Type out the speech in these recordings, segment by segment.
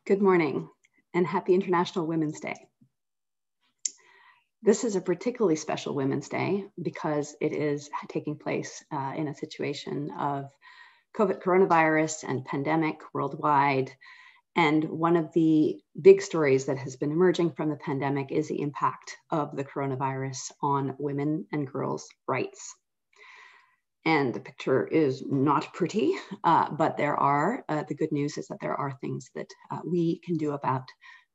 Good morning and happy International Women's Day. This is a particularly special Women's Day because it is taking place in a situation of coronavirus and pandemic worldwide. And one of the big stories that has been emerging from the pandemic is the impact of the coronavirus on women and girls' rights. And the picture is not pretty, but the good news is that there are things that we can do about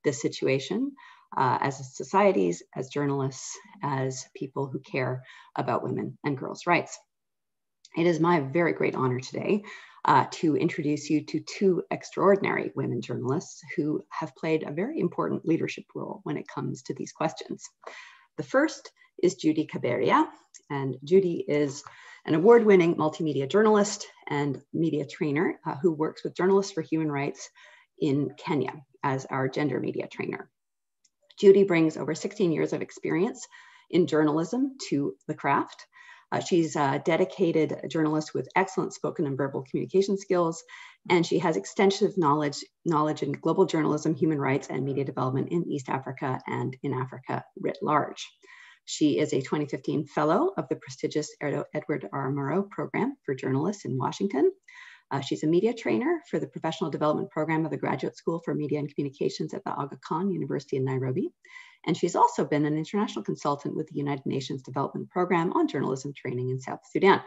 this situation as societies, as journalists, as people who care about women and girls' rights. It is my very great honor today to introduce you to two extraordinary women journalists who have played a very important leadership role when it comes to these questions. The first is Judy Caberia, and Judy is an award-winning multimedia journalist and media trainer who works with Journalists for Human Rights in Kenya as our gender media trainer. Judy brings over 16 years of experience in journalism to the craft. She's a dedicated journalist with excellent spoken and verbal communication skills, and she has extensive knowledge in global journalism, human rights, and media development in East Africa and in Africa writ large. She is a 2015 fellow of the prestigious Edward R. Murrow Program for Journalists in Washington. She's a media trainer for the Professional Development Program of the Graduate School for Media and Communications at the Aga Khan University in Nairobi. And she's also been an international consultant with the United Nations Development Program on journalism training in South Sudan.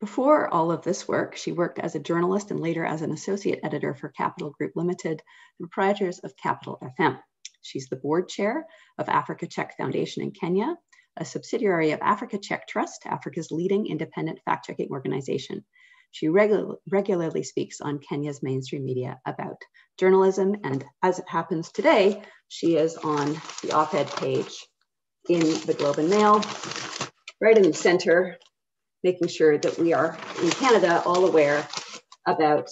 Before all of this work, she worked as a journalist and later as an associate editor for Capital Group Limited, the proprietors of Capital FM. She's the board chair of Africa Check Foundation in Kenya, a subsidiary of Africa Check Trust, Africa's leading independent fact-checking organization. She regularly speaks on Kenya's mainstream media about journalism, and as it happens today, she is on the op-ed page in the Globe and Mail, right in the center, making sure that we are in Canada all aware about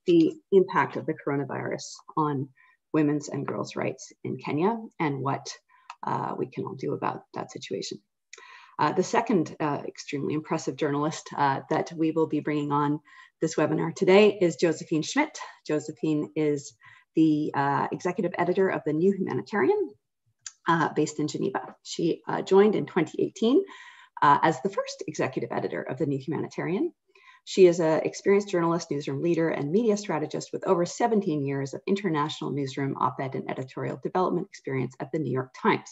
the impact of the coronavirus on women's and girls' rights in Kenya and what we can all do about that situation. The second extremely impressive journalist that we will be bringing on this webinar today is Josephine Schmidt. Josephine is the executive editor of the New Humanitarian based in Geneva. She joined in 2018 as the first executive editor of the New Humanitarian. She is an experienced journalist, newsroom leader, and media strategist with over 17 years of international newsroom, op-ed, and editorial development experience at the New York Times.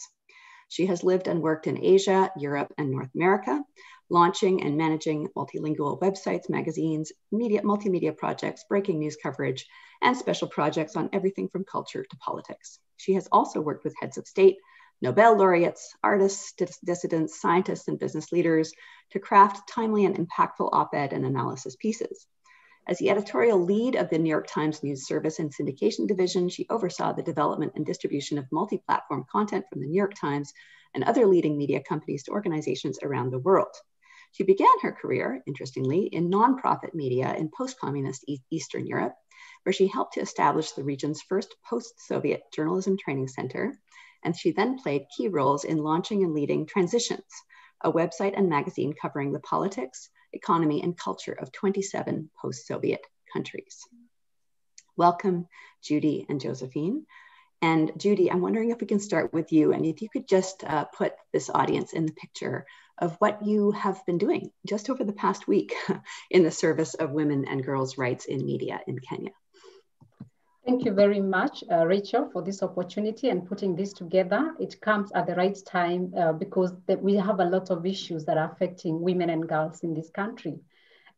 She has lived and worked in Asia, Europe, and North America, launching and managing multilingual websites, magazines, multimedia projects, breaking news coverage, and special projects on everything from culture to politics. She has also worked with heads of state, Nobel laureates, artists, dissidents, scientists, and business leaders to craft timely and impactful op-ed and analysis pieces. As the editorial lead of the New York Times News Service and Syndication Division, she oversaw the development and distribution of multi-platform content from the New York Times and other leading media companies to organizations around the world. She began her career, interestingly, in nonprofit media in post-communist Eastern Europe, where she helped to establish the region's first post-Soviet journalism training center, and she then played key roles in launching and leading Transitions, a website and magazine covering the politics, economy, and culture of 27 post-Soviet countries. Welcome, Judy and Josephine. And Judy, I'm wondering if we can start with you, and if you could just put this audience in the picture of what you have been doing just over the past week in the service of women and girls' rights in media in Kenya. Thank you very much, Rachel, for this opportunity and putting this together. It comes at the right time because we have a lot of issues that are affecting women and girls in this country.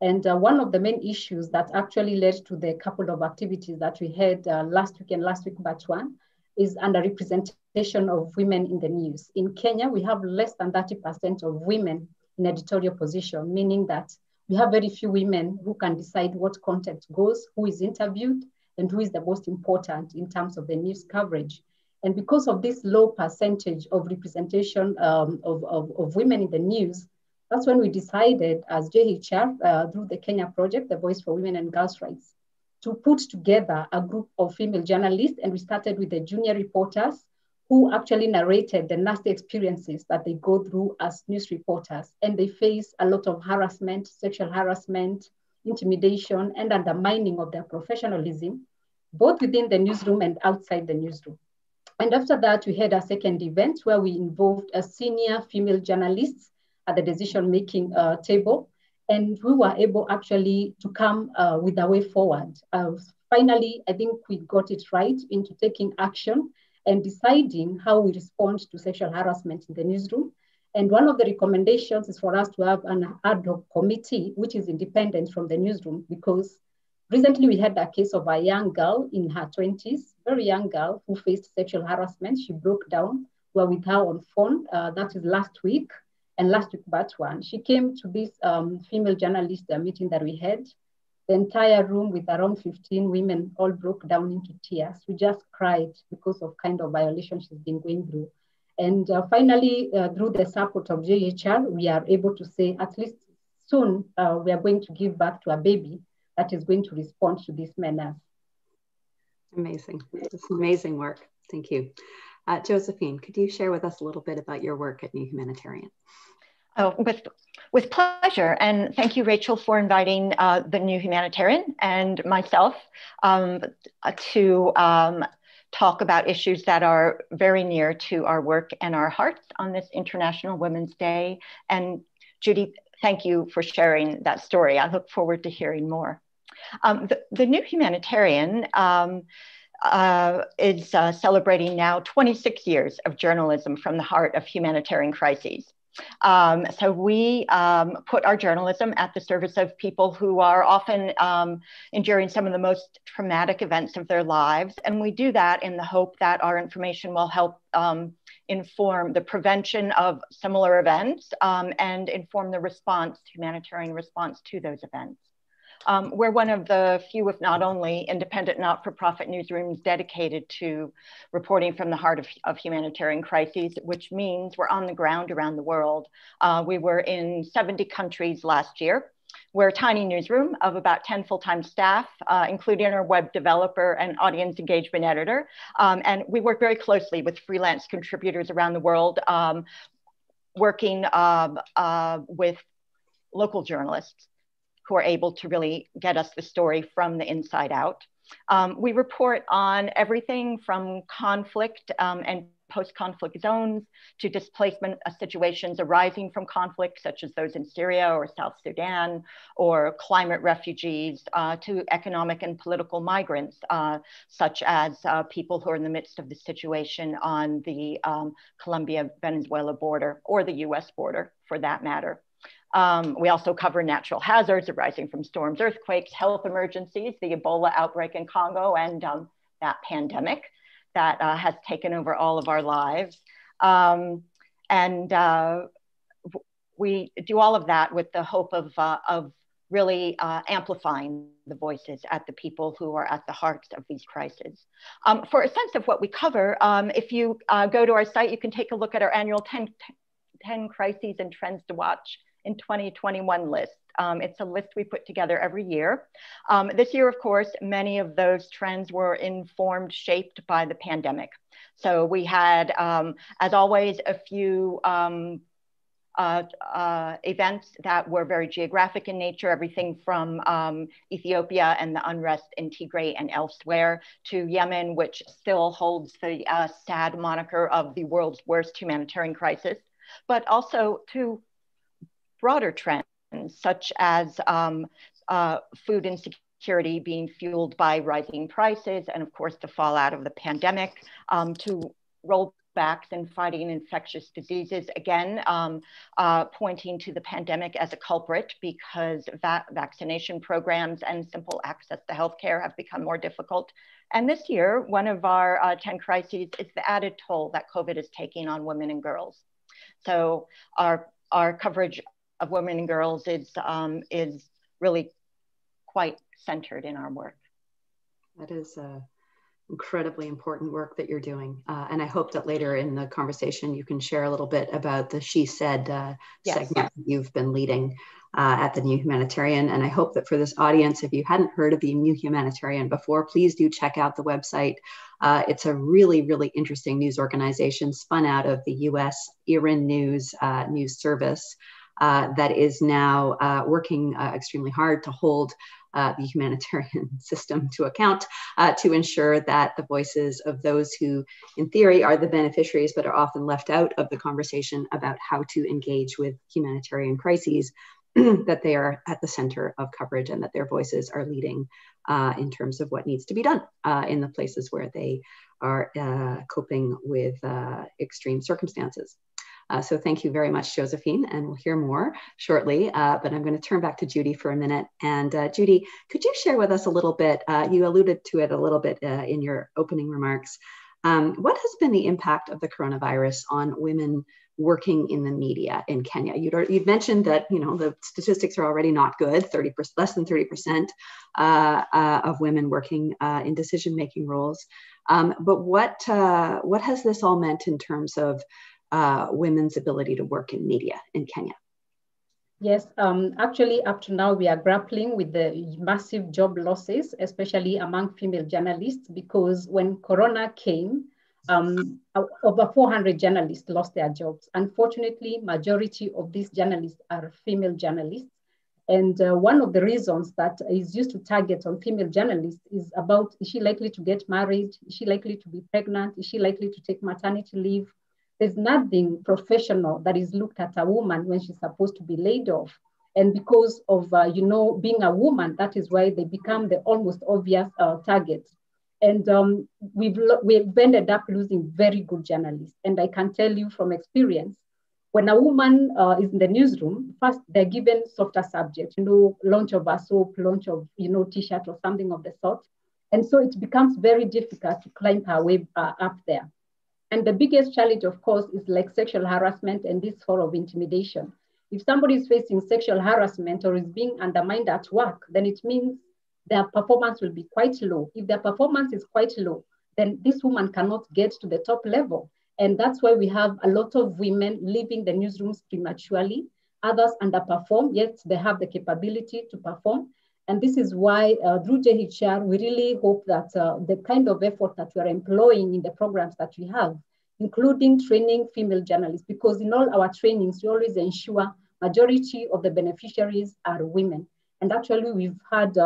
And one of the main issues that actually led to the couple of activities that we had last week batch one, is underrepresentation of women in the news. In Kenya, we have less than 30% of women in editorial position, meaning that we have very few women who can decide what content goes, who is interviewed, and who is the most important in terms of the news coverage. And because of this low percentage of representation of women in the news, that's when we decided as JHR, through the Kenya project, the Voice for Women and Girls' Rights, to put together a group of female journalists. And we started with the junior reporters who actually narrated the nasty experiences that they go through as news reporters. And they face a lot of harassment, sexual harassment, intimidation, and undermining of their professionalism. both within the newsroom and outside the newsroom. And after that, we had a second event where we involved a senior female journalists at the decision-making table. And we were able actually to come with a way forward. Finally, I think we got it right into taking action and deciding how we respond to sexual harassment in the newsroom. And one of the recommendations is for us to have an ad hoc committee, which is independent from the newsroom, because recently we had a case of a young girl in her 20s, very young girl who faced sexual harassment. She broke down. We were with her on phone. That is last week. And last week, but one, she came to this female journalist meeting that we had. The entire room with around 15 women all broke down into tears. We just cried because of kind of violation she's been going through. And finally, through the support of JHR, we are able to say at least soon we are going to give birth to a baby that is going to respond to this menace. Amazing. It's amazing work. Thank you. Josephine, could you share with us a little bit about your work at New Humanitarian? Oh, with pleasure. And thank you, Rachel, for inviting the New Humanitarian and myself to talk about issues that are very near to our work and our hearts on this International Women's Day. And Judy, thank you for sharing that story. I look forward to hearing more. The New Humanitarian is celebrating now 26 years of journalism from the heart of humanitarian crises. So we put our journalism at the service of people who are often enduring some of the most traumatic events of their lives. And we do that in the hope that our information will help inform the prevention of similar events and inform the response, humanitarian response to those events. We're one of the few, if not only, independent not-for-profit newsrooms dedicated to reporting from the heart of humanitarian crises, which means we're on the ground around the world. We were in 70 countries last year. We're a tiny newsroom of about 10 full-time staff, including our web developer and audience engagement editor. And we work very closely with freelance contributors around the world, working with local journalists who are able to really get us the story from the inside out. We report on everything from conflict and post-conflict zones to displacement situations arising from conflict, such as those in Syria or South Sudan, or climate refugees, to economic and political migrants, such as people who are in the midst of the situation on the Colombia-Venezuela border, or the US border for that matter. We also cover natural hazards arising from storms, earthquakes, health emergencies, the Ebola outbreak in Congo, and that pandemic that has taken over all of our lives. We do all of that with the hope of really amplifying the voices at the people who are at the heart of these crises. For a sense of what we cover, if you go to our site, you can take a look at our annual 10 crises and trends to watch in 2021 list. It's a list we put together every year. This year, of course, many of those trends were informed, shaped by the pandemic. So we had, as always, a few events that were very geographic in nature, everything from Ethiopia and the unrest in Tigray and elsewhere, to Yemen, which still holds the sad moniker of the world's worst humanitarian crisis, but also to broader trends, such as food insecurity being fueled by rising prices, and of course the fallout of the pandemic, to rollbacks in fighting infectious diseases, again, pointing to the pandemic as a culprit because vaccination programs and simple access to healthcare have become more difficult. And this year, one of our 10 crises is the added toll that COVID is taking on women and girls. So our coverage of women and girls is really quite centered in our work. That is incredibly important work that you're doing. And I hope that later in the conversation, you can share a little bit about the She Said yes. segment that you've been leading at the New Humanitarian. And I hope that for this audience, if you hadn't heard of the New Humanitarian before, please do check out the website. It's a really, really interesting news organization spun out of the US IRIN News news service that is now working extremely hard to hold the humanitarian system to account to ensure that the voices of those who, in theory, are the beneficiaries, but are often left out of the conversation about how to engage with humanitarian crises, that they are at the center of coverage and that their voices are leading in terms of what needs to be done in the places where they are coping with extreme circumstances. So thank you very much, Josephine, and we'll hear more shortly, but I'm going to turn back to Judy for a minute. And Judy, could you share with us a little bit, you alluded to it a little bit in your opening remarks, what has been the impact of the coronavirus on women working in the media in Kenya? You'd mentioned that, you know, the statistics are already not good, less than 30% of women working in decision-making roles. But what has this all meant in terms of women's ability to work in media in Kenya? Yes, actually, up to now, we are grappling with the massive job losses, especially among female journalists, because when Corona came, over 400 journalists lost their jobs. Unfortunately, majority of these journalists are female journalists. And one of the reasons that is used to target on female journalists is about, is she likely to get married? Is she likely to be pregnant? Is she likely to take maternity leave? There's nothing professional that is looked at a woman when she's supposed to be laid off. And because of, being a woman, that is why they become the almost obvious target. And we've ended up losing very good journalists. And I can tell you from experience, when a woman is in the newsroom, first they're given softer subjects, launch of a soap, launch of, t-shirt or something of the sort. And so it becomes very difficult to climb her way up there. And the biggest challenge, of course, is like sexual harassment and this form of intimidation. If somebody is facing sexual harassment or is being undermined at work, then it means their performance will be quite low. If their performance is quite low, then this woman cannot get to the top level. And that's why we have a lot of women leaving the newsrooms prematurely. Others underperform, yet they have the capability to perform. And this is why through JHR, we really hope that the kind of effort that we are employing in the programs that we have, including training female journalists, because in all our trainings, we always ensure majority of the beneficiaries are women. And actually, we've had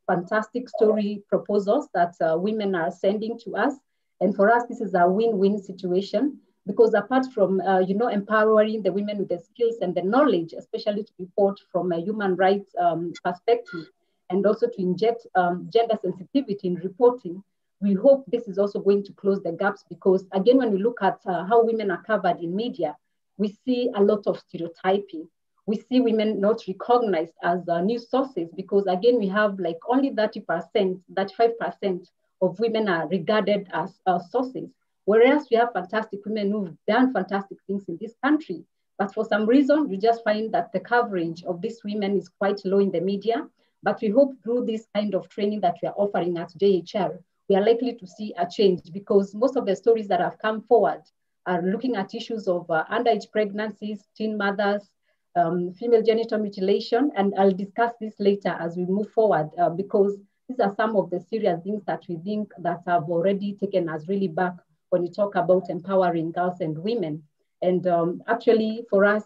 fantastic story proposals that women are sending to us. And for us, this is a win-win situation, because apart from, empowering the women with the skills and the knowledge, especially to report from a human rights perspective, and also to inject gender sensitivity in reporting, we hope this is also going to close the gaps, because again, when we look at how women are covered in media, we see a lot of stereotyping. We see women not recognized as news sources, because again, we have like only 30%, 35% of women are regarded as sources. Whereas we have fantastic women who've done fantastic things in this country. But for some reason, you just find that the coverage of these women is quite low in the media. But we hope through this kind of training that we are offering at JHR, we are likely to see a change, because most of the stories that have come forward are looking at issues of underage pregnancies, teen mothers, female genital mutilation. And I'll discuss this later as we move forward, because these are some of the serious things that we think that have already taken us really back when you talk about empowering girls and women. And actually for us,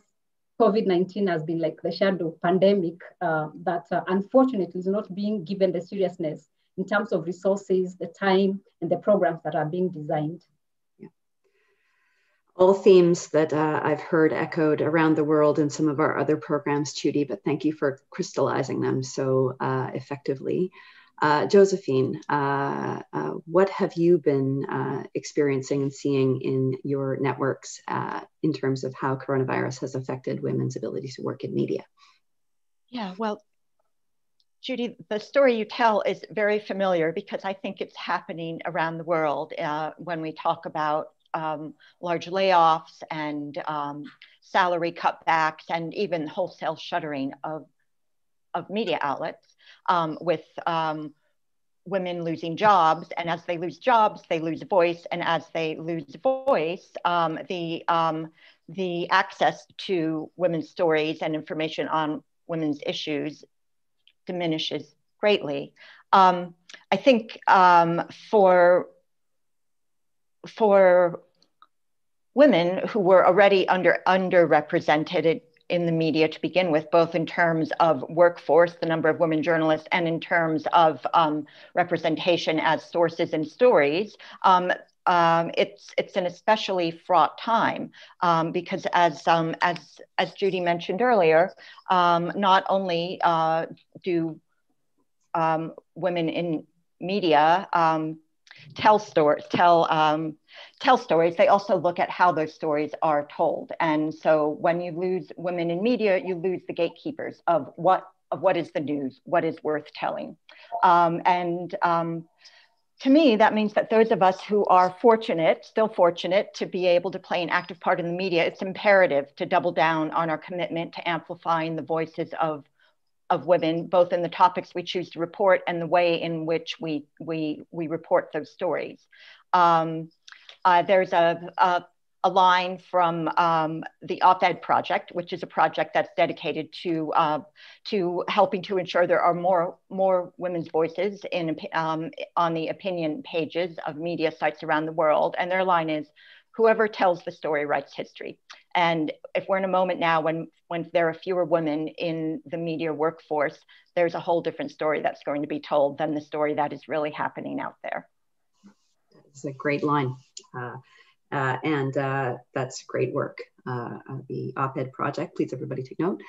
COVID-19 has been like the shadow pandemic that unfortunately is not being given the seriousness in terms of resources, the time, and the programs that are being designed. Yeah. All themes that I've heard echoed around the world in some of our other programs, Judy, but thank you for crystallizing them so effectively. Josephine, what have you been experiencing and seeing in your networks in terms of how coronavirus has affected women's ability to work in media? Yeah, well, Judy, the story you tell is very familiar, because I think it's happening around the world when we talk about large layoffs and salary cutbacks and even wholesale shuttering of media outlets, with women losing jobs. And as they lose jobs, they lose voice. And as they lose voice, the access to women's stories and information on women's issues diminishes greatly. I think for women who were already underrepresented in the media to begin with, both in terms of workforce, the number of women journalists, and in terms of representation as sources and stories, it's an especially fraught time because as Judy mentioned earlier, not only do women in media tell stories, they also look at how those stories are told. And so when you lose women in media, you lose the gatekeepers of what is the news, what is worth telling. To me, that means that those of us who are still fortunate to be able to play an active part in the media, it's imperative to double down on our commitment to amplifying the voices of women, both in the topics we choose to report and the way in which we report those stories. There's a line from the Op-Ed Project, which is a project that's dedicated to helping to ensure there are more women's voices on the opinion pages of media sites around the world. And their line is, "Whoever tells the story writes history." And if we're in a moment now when there are fewer women in the media workforce, there's a whole different story that's going to be told than the story that is really happening out there. It's a great line. And that's great work. The Op-Ed Project, please everybody take note.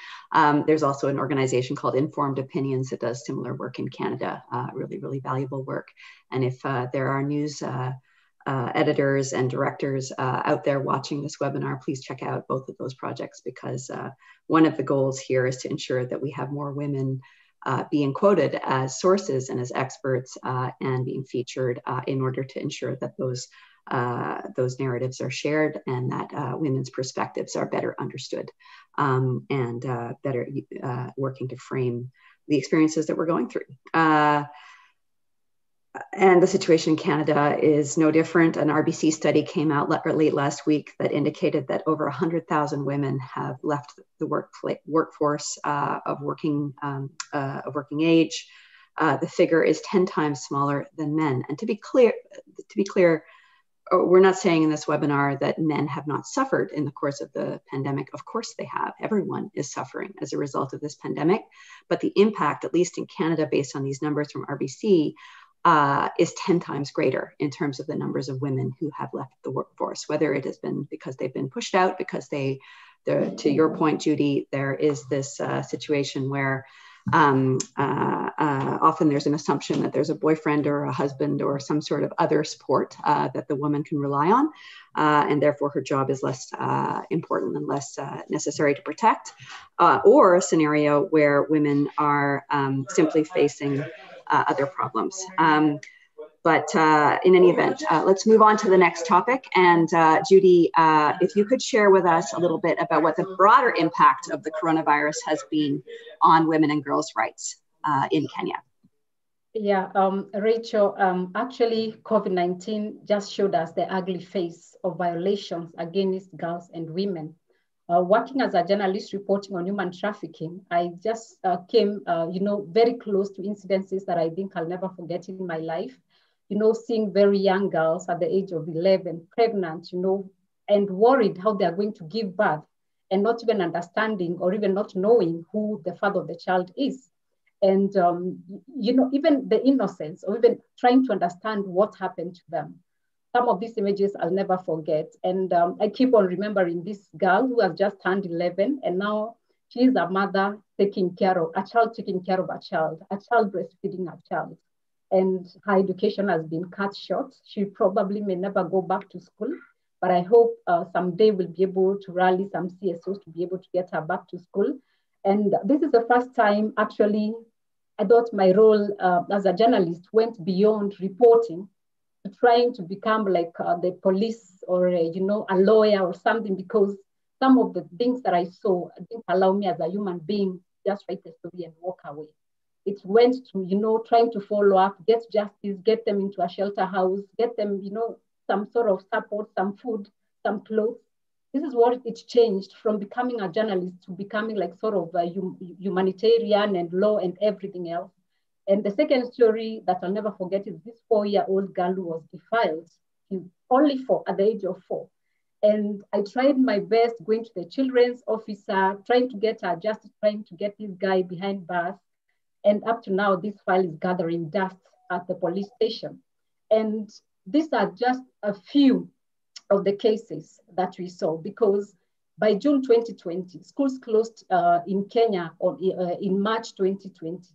There's also an organization called Informed Opinions that does similar work in Canada, really, really valuable work. And if there are news editors and directors out there watching this webinar, please check out both of those projects, because one of the goals here is to ensure that we have more women being quoted as sources and as experts and being featured in order to ensure that those narratives are shared and that women's perspectives are better understood and better working to frame the experiences that we're going through. And the situation in Canada is no different. An RBC study came out late last week that indicated that over 100,000 women have left the workforce of working age. The figure is 10 times smaller than men. And to be clear, we're not saying in this webinar that men have not suffered in the course of the pandemic. Of course they have. Everyone is suffering as a result of this pandemic. But the impact, at least in Canada, based on these numbers from RBC, is 10 times greater in terms of the numbers of women who have left the workforce, whether it has been because they've been pushed out, because to your point, Judy, there is this situation where often there's an assumption that there's a boyfriend or a husband or some sort of other support that the woman can rely on, and therefore her job is less important and less necessary to protect, or a scenario where women are simply facing other problems. But in any event, let's move on to the next topic. And Judy, if you could share with us a little bit about what the broader impact of the coronavirus has been on women and girls' rights in Kenya. Yeah, Rachel, actually COVID-19 just showed us the ugly face of violations against girls and women. Working as a journalist reporting on human trafficking, I just came, very close to incidences that I think I'll never forget in my life. Seeing very young girls at the age of 11, pregnant, and worried how they are going to give birth and not even understanding or even not knowing who the father of the child is. And, even the innocence or even trying to understand what happened to them. Some of these images I'll never forget. And I keep on remembering this girl who has just turned 11, and now she's a mother taking care of a child breastfeeding a child. And her education has been cut short. She probably may never go back to school, but I hope someday we'll be able to rally some CSOs to be able to get her back to school. And this is the first time, actually, I thought my role as a journalist went beyond reporting, trying to become like the police or a lawyer or something, because some of the things that I saw didn't allow me as a human being just write a story and walk away. It went to trying to follow up, get justice, get them into a shelter house, get them some sort of support, some food, some clothes. This is what it changed from becoming a journalist to becoming like sort of a humanitarian and law and everything else. And the second story that I'll never forget is this 4-year-old girl who was defiled, only at the age of 4. And I tried my best going to the children's officer, trying to get her, just trying to get this guy behind bars. And up to now, this file is gathering dust at the police station. And these are just a few of the cases that we saw, because by June 2020, schools closed in Kenya in March 2020.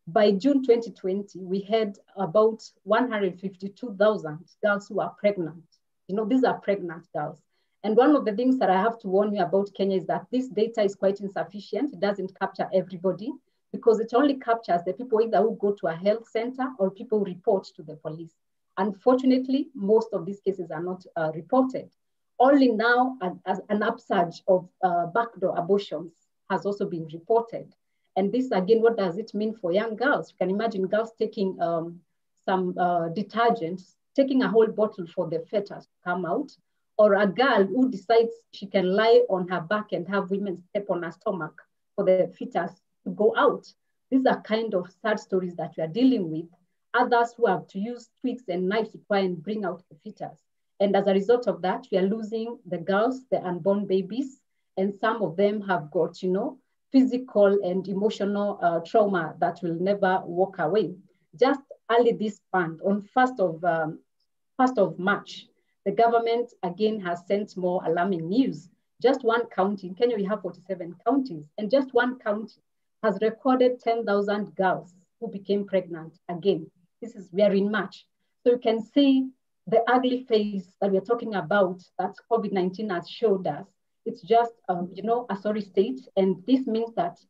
By June 2020, we had about 152,000 girls who are pregnant. You know, these are pregnant girls. And one of the things that I have to warn you about Kenya is that this data is quite insufficient. It doesn't capture everybody, because it only captures the people either who go to a health center or people who report to the police. Unfortunately, most of these cases are not reported. Only now an upsurge of backdoor abortions has also been reported. And this, again, what does it mean for young girls? You can imagine girls taking some detergents, taking a whole bottle for the fetus to come out, or a girl who decides she can lie on her back and have women step on her stomach for the fetus to go out. These are kind of sad stories that we are dealing with. Others who have to use twigs and knives to try and bring out the fetus. And as a result of that, we are losing the girls, the unborn babies, and some of them have got, you know, physical and emotional trauma that will never walk away. Just early this month, on 1st of March, the government again has sent more alarming news. Just one county, in Kenya we have 47 counties, and just one county has recorded 10,000 girls who became pregnant again. We are in March. So you can see the ugly face that we're talking about that COVID-19 has showed us. It's just, you know, a sorry state. And this means that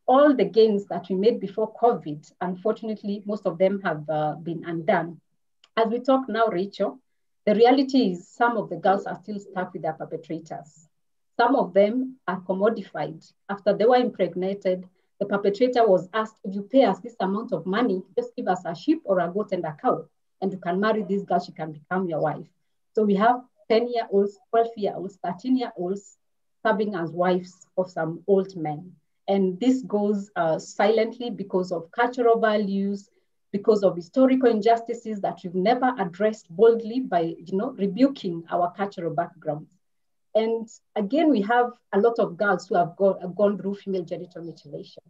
all the gains that we made before COVID, unfortunately, most of them have been undone. As we talk now, Rachel, the reality is some of the girls are still stuck with their perpetrators. Some of them are commodified. After they were impregnated, the perpetrator was asked, if you pay us this amount of money, just give us a sheep or a goat and a cow, and you can marry this girl, she can become your wife. So we have 10-year-olds, 12-year-olds, 13-year-olds serving as wives of some old men. And this goes silently because of cultural values, because of historical injustices that we've never addressed boldly by, you know, rebuking our cultural backgrounds. And again, we have a lot of girls who have gone through female genital mutilation.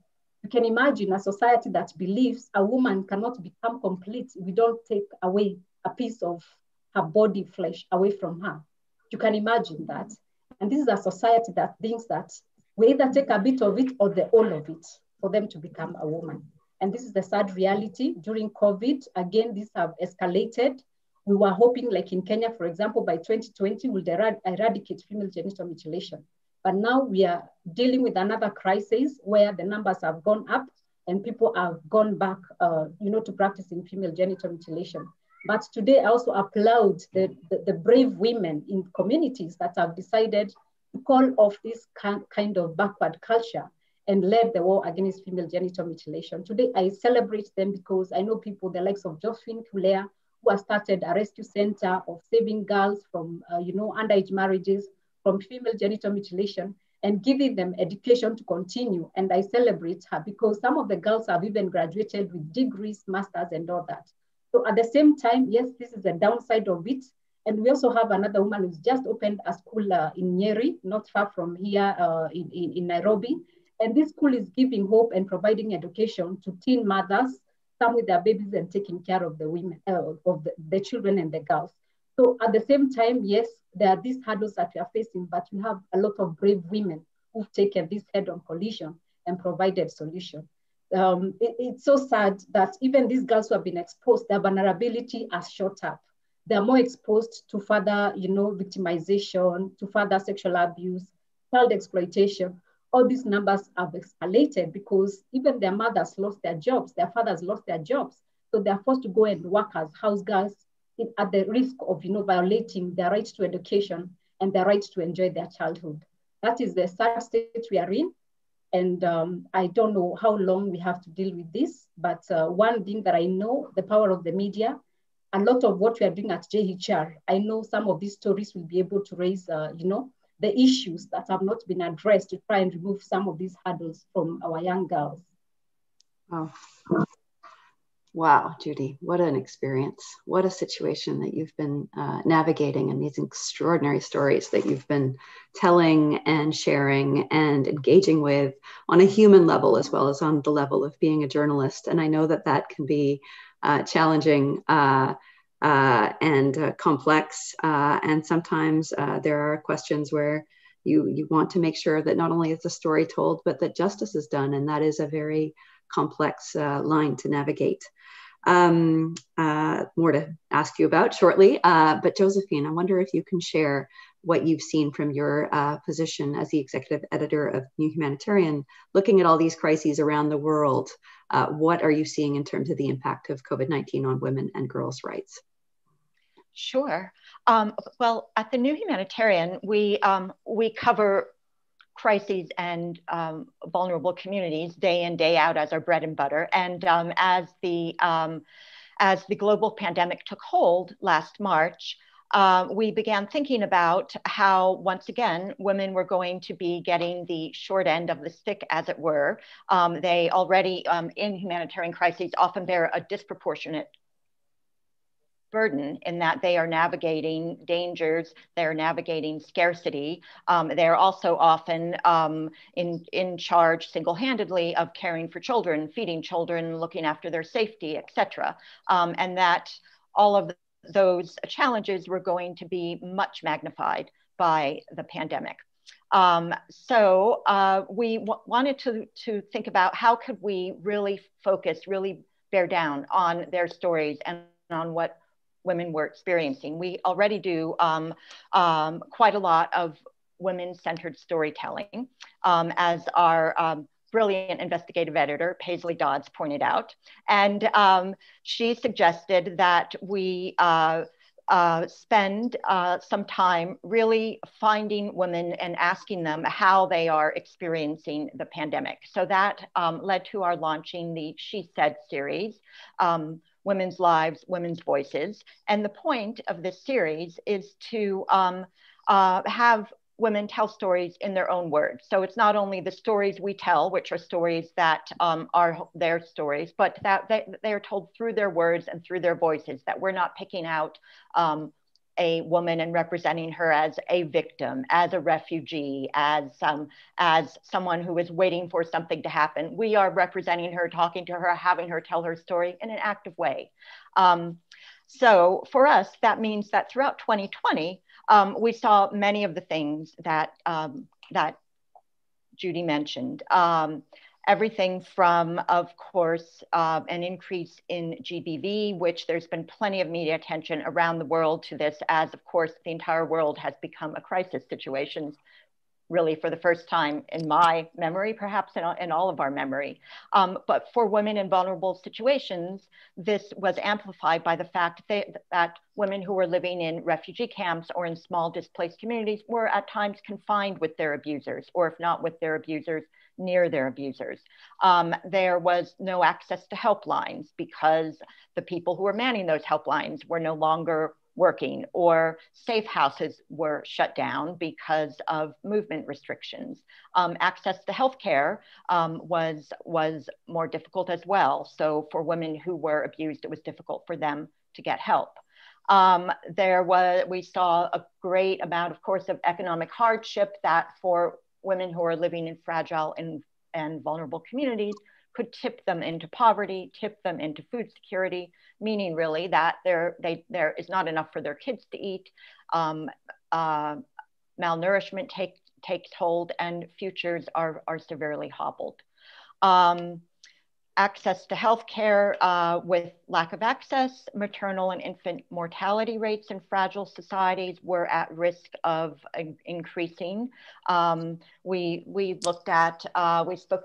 You can imagine a society that believes a woman cannot become complete if we don't take away a piece of her body flesh away from her. You can imagine that. And this is a society that thinks that we either take a bit of it or the whole of it for them to become a woman. And this is the sad reality. During COVID, again, these have escalated. We were hoping, like in Kenya, for example, by 2020, we'll eradicate female genital mutilation. But now we are dealing with another crisis where the numbers have gone up and people have gone back, you know, to practicing female genital mutilation. But today, I also applaud the brave women in communities that have decided to call off this kind of backward culture and led the war against female genital mutilation. Today, I celebrate them because I know people, the likes of Josephine Kulea, who has started a rescue center of saving girls from, you know, underage marriages, from female genital mutilation, and giving them education to continue. And I celebrate her because some of the girls have even graduated with degrees, masters, and all that. So at the same time, yes, this is the downside of it. And we also have another woman who's just opened a school in Nyeri, not far from here in Nairobi. And this school is giving hope and providing education to teen mothers, some with their babies and taking care of the women, of the children and the girls. So at the same time, yes, there are these hurdles that we are facing, but we have a lot of brave women who've taken this head-on collision and provided solution. It's so sad that even these girls who have been exposed, their vulnerability has shot up. They're more exposed to further, you know, victimization, to further sexual abuse, child exploitation. All these numbers have escalated because even their mothers lost their jobs, their fathers lost their jobs. So they're forced to go and work as house girls at the risk of, you know, violating their right to education and their right to enjoy their childhood. That is the sad state we are in. And I don't know how long we have to deal with this, but one thing that I know, the power of the media, a lot of what we are doing at JHR, I know some of these stories will be able to raise, you know, the issues that have not been addressed to try and remove some of these hurdles from our young girls. Oh. Wow, Judy, what an experience. What a situation that you've been navigating, and these extraordinary stories that you've been telling and sharing and engaging with on a human level, as well as on the level of being a journalist. And I know that that can be challenging and complex. And sometimes there are questions where you want to make sure that not only is the story told, but that justice is done. And that is a very complex line to navigate. More to ask you about shortly. But Josephine, I wonder if you can share what you've seen from your position as the executive editor of New Humanitarian, looking at all these crises around the world. What are you seeing in terms of the impact of COVID-19 on women and girls' rights? Sure. Well, at the New Humanitarian, we cover crises and vulnerable communities day in, day out as our bread and butter. And as the global pandemic took hold last March, we began thinking about how, once again, women were going to be getting the short end of the stick, as it were. They already, in humanitarian crises, often bear a disproportionate burden in that they are navigating dangers, they're navigating scarcity. They're also often in charge single-handedly of caring for children, feeding children, looking after their safety, etc. And that all of those challenges were going to be much magnified by the pandemic. So we wanted to think about how could we really focus, really bear down on their stories and on what women were experiencing. We already do quite a lot of women-centered storytelling, as our brilliant investigative editor, Paisley Dodds, pointed out. And she suggested that we spend some time really finding women and asking them how they are experiencing the pandemic. So that led to our launching the She Said series, Women's Lives, Women's Voices. And the point of this series is to have women tell stories in their own words. So it's not only the stories we tell, which are stories that are their stories, but that they are told through their words and through their voices, that we're not picking out a woman and representing her as a victim, as a refugee, as someone who is waiting for something to happen. We are representing her, talking to her, having her tell her story in an active way. So for us, that means that throughout 2020, we saw many of the things that Judy mentioned. Everything from, of course, an increase in GBV, which there's been plenty of media attention around the world to this, as of course the entire world has become a crisis situation, really for the first time in my memory, perhaps in all of our memory. But for women in vulnerable situations, this was amplified by the fact that women who were living in refugee camps or in small displaced communities were at times confined with their abusers, or if not with their abusers, near their abusers. There was no access to helplines because the people who were manning those helplines were no longer working, or safe houses were shut down because of movement restrictions. Access to healthcare was more difficult as well. So for women who were abused, it was difficult for them to get help. We saw a great amount, of course, of economic hardship that for women who are living in fragile and vulnerable communities could tip them into poverty, tip them into food security, meaning really that there is not enough for their kids to eat. Malnourishment takes hold, and futures are severely hobbled. Access to healthcare, with lack of access, maternal and infant mortality rates in fragile societies were at risk of increasing. We spoke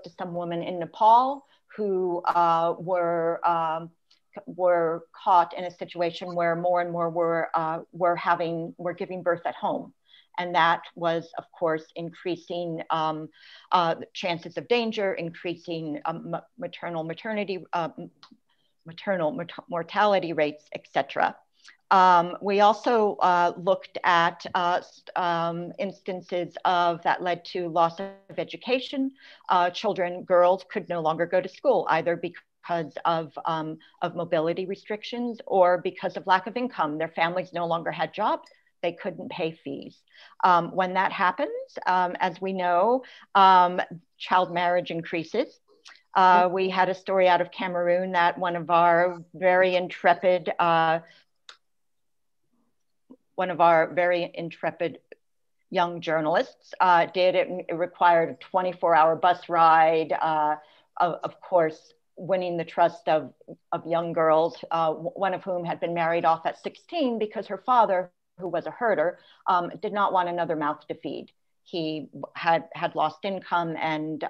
to some women in Nepal who were caught in a situation where more and more were giving birth at home. And that was, of course, increasing chances of danger, increasing maternal mortality rates, etc. We also looked at instances that led to loss of education. Girls could no longer go to school, either because because of mobility restrictions or because of lack of income. Their families no longer had jobs. They couldn't pay fees. When that happens, as we know, child marriage increases. We had a story out of Cameroon that one of our very intrepid young journalists did. It required a 24-hour bus ride, of course, winning the trust of young girls, one of whom had been married off at 16 because her father, who was a herder, did not want another mouth to feed. He had lost income, and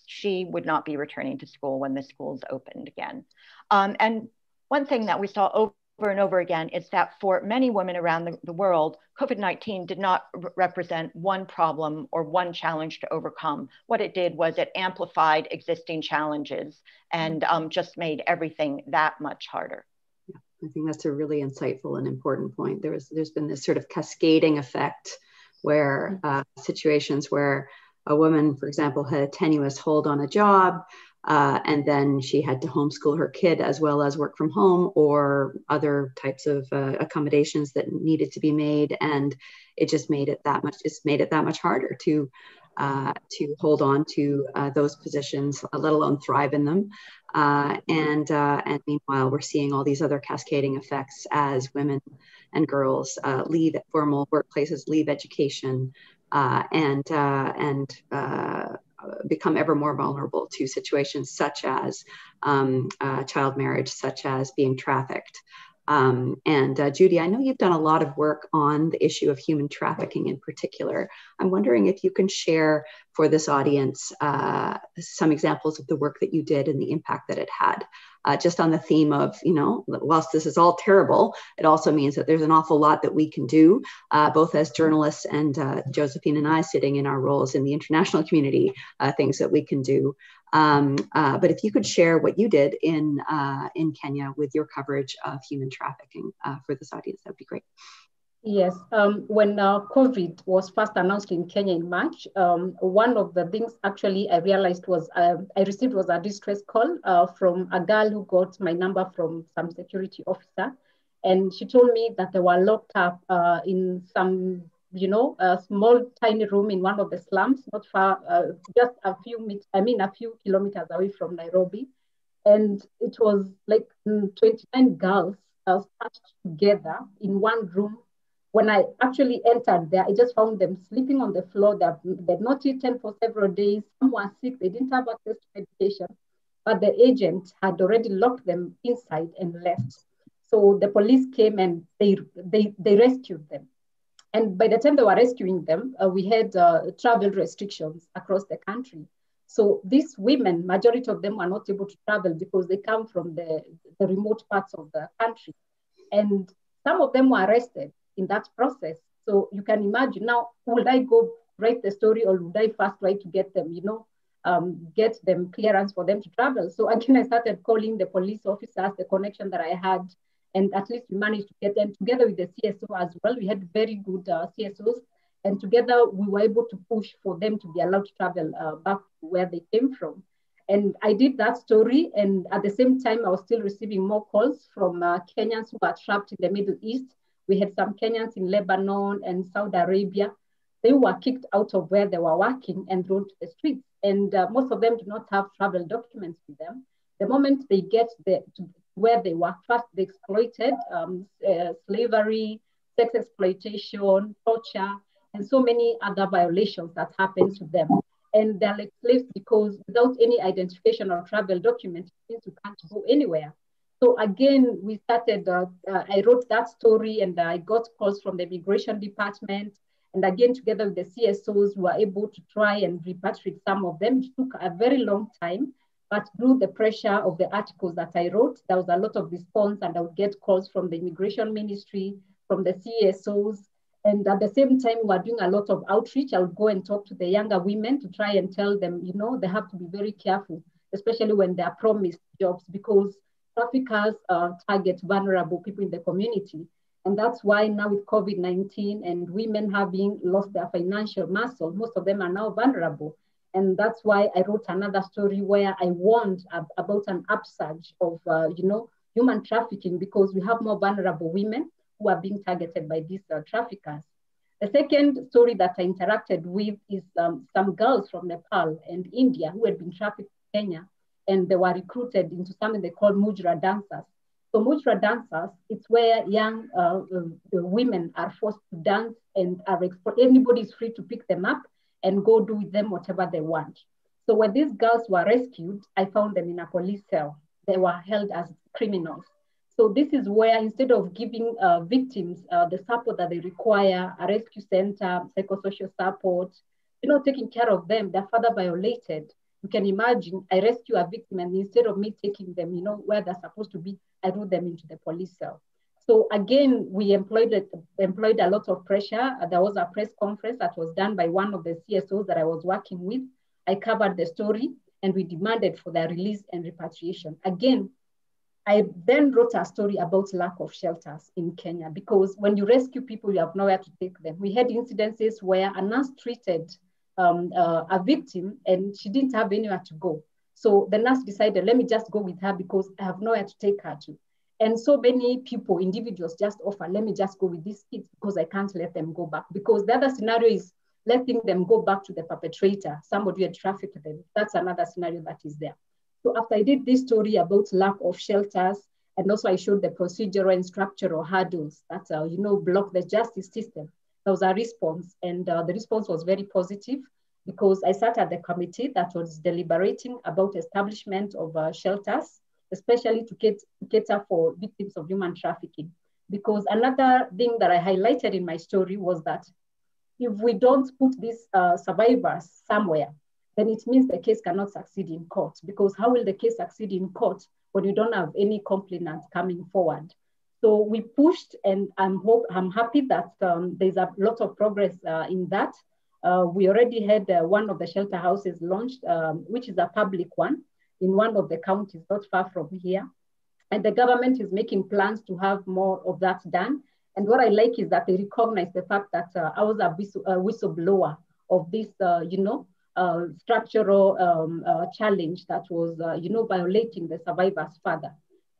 she would not be returning to school when the schools opened again. And one thing that we saw over and over again is that for many women around the world, COVID-19 did not represent one problem or one challenge to overcome. What it did was it amplified existing challenges and just made everything that much harder. I think that's a really insightful and important point. There's been this sort of cascading effect where situations where a woman, for example, had a tenuous hold on a job, and then she had to homeschool her kid as well as work from home or other types of accommodations that needed to be made, and it just made it that much harder to hold on to those positions, let alone thrive in them. And meanwhile, we're seeing all these other cascading effects as women and girls leave formal workplaces, leave education, and become ever more vulnerable to situations such as child marriage, such as being trafficked. Judy, I know you've done a lot of work on the issue of human trafficking in particular. I'm wondering if you can share for this audience some examples of the work that you did and the impact that it had. Just on the theme of, whilst this is all terrible, it also means that there's an awful lot that we can do, both as journalists and Josephine and I sitting in our roles in the international community, things that we can do. But if you could share what you did in Kenya with your coverage of human trafficking for this audience, that'd be great. Yes, when COVID was first announced in Kenya in March, one of the things actually I realized was I received was a distress call from a girl who got my number from some security officer. And she told me that they were locked up in some, a small tiny room in one of the slums, not far, just a few kilometers away from Nairobi. And it was like 29 girls stacked together in one room. When I actually entered there, I just found them sleeping on the floor. They'd not eaten for several days. Some were sick. They didn't have access to medication. But the agent had already locked them inside and left. So the police came and they rescued them. And by the time they were rescuing them, we had travel restrictions across the country. So these women, majority of them were not able to travel because they come from the remote parts of the country. And some of them were arrested in that process. So you can imagine now, would I go write the story or would I first try to get them, get them clearance for them to travel? So again, I started calling the police officers, the connection that I had, and at least we managed to get them together with the CSO as well. We had very good CSOs, and together we were able to push for them to be allowed to travel back to where they came from. And I did that story, and at the same time, I was still receiving more calls from Kenyans who are trapped in the Middle East. We had some Kenyans in Lebanon and Saudi Arabia. They were kicked out of where they were working and thrown to the streets. And most of them do not have travel documents with them. The moment they get to where they work, first they exploited, slavery, sex exploitation, torture, and so many other violations that happen to them. And they're like slaves because without any identification or travel documents, you can't go anywhere. So again, we started, I wrote that story and I got calls from the immigration department. And again, together with the CSOs, we were able to try and repatriate some of them. It took a very long time, but through the pressure of the articles that I wrote, there was a lot of response and I would get calls from the immigration ministry, from the CSOs. And at the same time, we were doing a lot of outreach. I would go and talk to the younger women to try and tell them, they have to be very careful, especially when they are promised jobs, because traffickers target vulnerable people in the community. And that's why now with COVID-19 and women having lost their financial muscle, most of them are now vulnerable. And that's why I wrote another story where I warned about an upsurge of, human trafficking, because we have more vulnerable women who are being targeted by these traffickers. The second story that I interacted with is some girls from Nepal and India who had been trafficked in Kenya, and they were recruited into something they call mujra dancers. So mujra dancers, it's where young women are forced to dance and anybody is free to pick them up and go do with them whatever they want. So when these girls were rescued, I found them in a police cell. They were held as criminals. So this is where, instead of giving victims the support that they require, a rescue center, psychosocial support, taking care of them, they're further violated. You can imagine, I rescue a victim, and instead of me taking them, where they're supposed to be, I route them into the police cell. So again, we employed a lot of pressure. There was a press conference that was done by one of the CSOs that I was working with. I covered the story, and we demanded for their release and repatriation. Again, I then wrote a story about lack of shelters in Kenya, because when you rescue people, you have nowhere to take them. We had incidences where a nurse treated a victim and she didn't have anywhere to go. So the nurse decided, let me just go with her because I have nowhere to take her to. And so many people, individuals, just offer, let me just go with these kids because I can't let them go back. Because the other scenario is letting them go back to the perpetrator, somebody who had trafficked them. That's another scenario that is there. So after I did this story about lack of shelters, and also I showed the procedural and structural hurdles that, block the justice system, there was a response. And the response was very positive, because I sat at the committee that was deliberating about establishment of shelters, especially to cater for victims of human trafficking. Because another thing that I highlighted in my story was that if we don't put these survivors somewhere, then it means the case cannot succeed in court. Because how will the case succeed in court when you don't have any complainant coming forward? So we pushed, and I'm happy that there's a lot of progress in that. We already had one of the shelter houses launched, which is a public one in one of the counties not far from here. And the government is making plans to have more of that done. And what I like is that they recognize the fact that I was a whistleblower of this, structural challenge that was, violating the survivors further.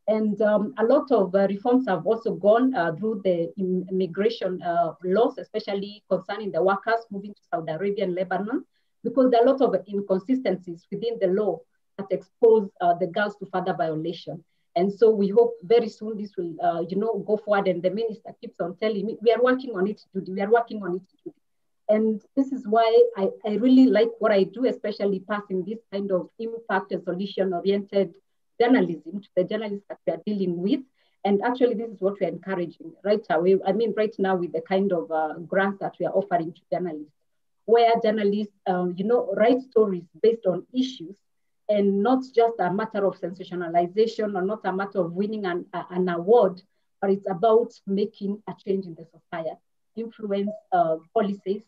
And a lot of reforms have also gone through the immigration laws, especially concerning the workers moving to Saudi Arabia and Lebanon, because there are a lot of inconsistencies within the law that expose the girls to further violation. And so we hope very soon this will, go forward. And the minister keeps on telling me, we are working on it, Judy, we are working on it, Judy. And this is why I really like what I do, especially passing this kind of impact and solution-oriented journalism to the journalists that we are dealing with. And actually, this is what we're encouraging right away. I mean, right now with the kind of grants that we are offering to journalists, where journalists, write stories based on issues, and not just a matter of sensationalization or not a matter of winning an award, but it's about making a change in the society, influence policies,